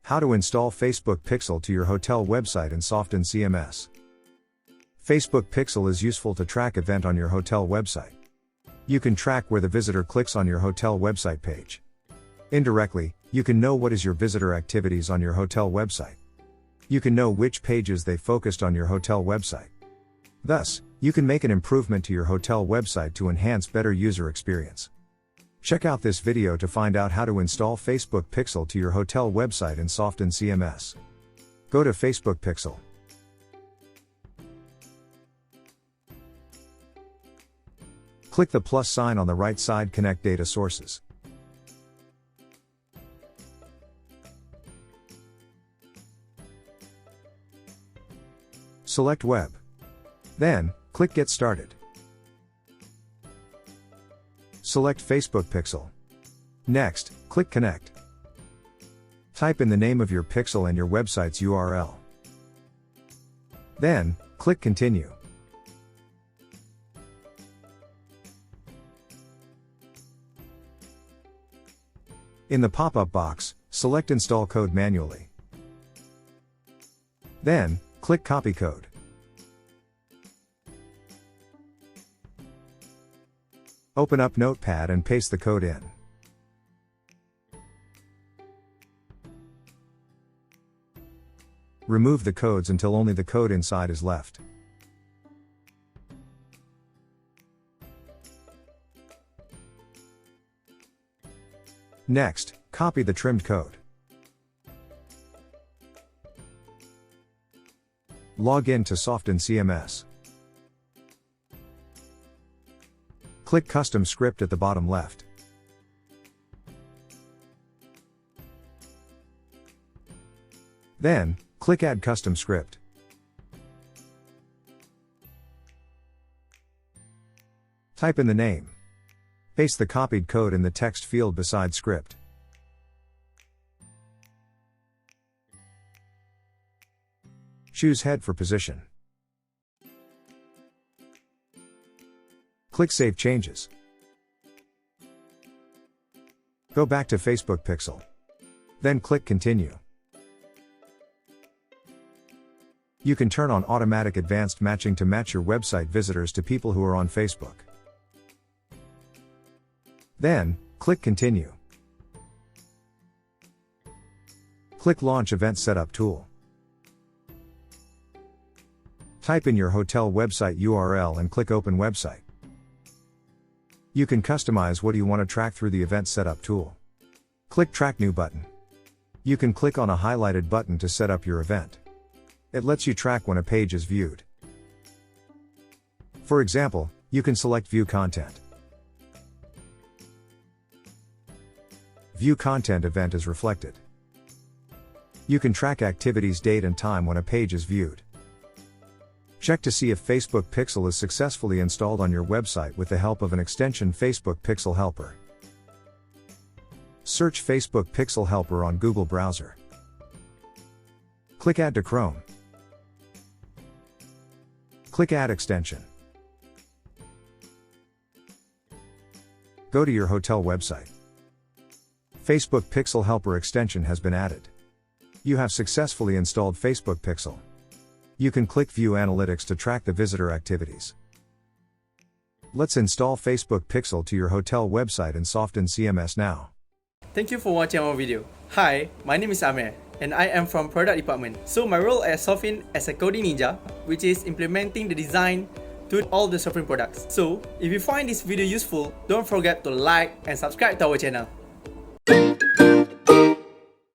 How to install Facebook Pixel to your hotel website in Softinn CMS. Facebook Pixel is useful to track event on your hotel website. You can track where the visitor clicks on your hotel website page. Indirectly, you can know what is your visitor activities on your hotel website. You can know which pages they focused on your hotel website. Thus, you can make an improvement to your hotel website to enhance better user experience. Check out this video to find out how to install Facebook Pixel to your hotel website in Softinn CMS. Go to Facebook Pixel. Click the plus sign on the right side, connect data sources. Select Web. Then, click Get Started. Select Facebook Pixel. Next, click Connect. Type in the name of your pixel and your website's URL. Then, click Continue. In the pop-up box, select Install Code manually. Then, click Copy Code. Open up Notepad and paste the code in. Remove the codes until only the code inside is left. Next, copy the trimmed code. Log in to Softinn CMS. Click Custom Script at the bottom left. Then, click Add Custom Script. Type in the name. Paste the copied code in the text field beside script. Choose Head for position. Click Save Changes. Go back to Facebook Pixel. Then click Continue. You can turn on automatic advanced matching to match your website visitors to people who are on Facebook. Then, click Continue. Click Launch Event Setup Tool. Type in your hotel website URL and click Open Website. You can customize what you want to track through the Event Setup tool. Click Track New button. You can click on a highlighted button to set up your event. It lets you track when a page is viewed. For example, you can select View Content. View Content event is reflected. You can track activities, date and time when a page is viewed. Check to see if Facebook Pixel is successfully installed on your website with the help of an extension Facebook Pixel Helper. Search Facebook Pixel Helper on Google browser. Click Add to Chrome. Click Add Extension. Go to your hotel website. Facebook Pixel Helper extension has been added. You have successfully installed Facebook Pixel. You can click View Analytics to track the visitor activities. Let's install Facebook Pixel to your hotel website in Softinn CMS now. Thank you for watching our video. Hi, my name is Amir and I am from Product Department. So my role at Softinn as a coding ninja, which is implementing the design to all the Softinn products. So if you find this video useful, don't forget to like and subscribe to our channel.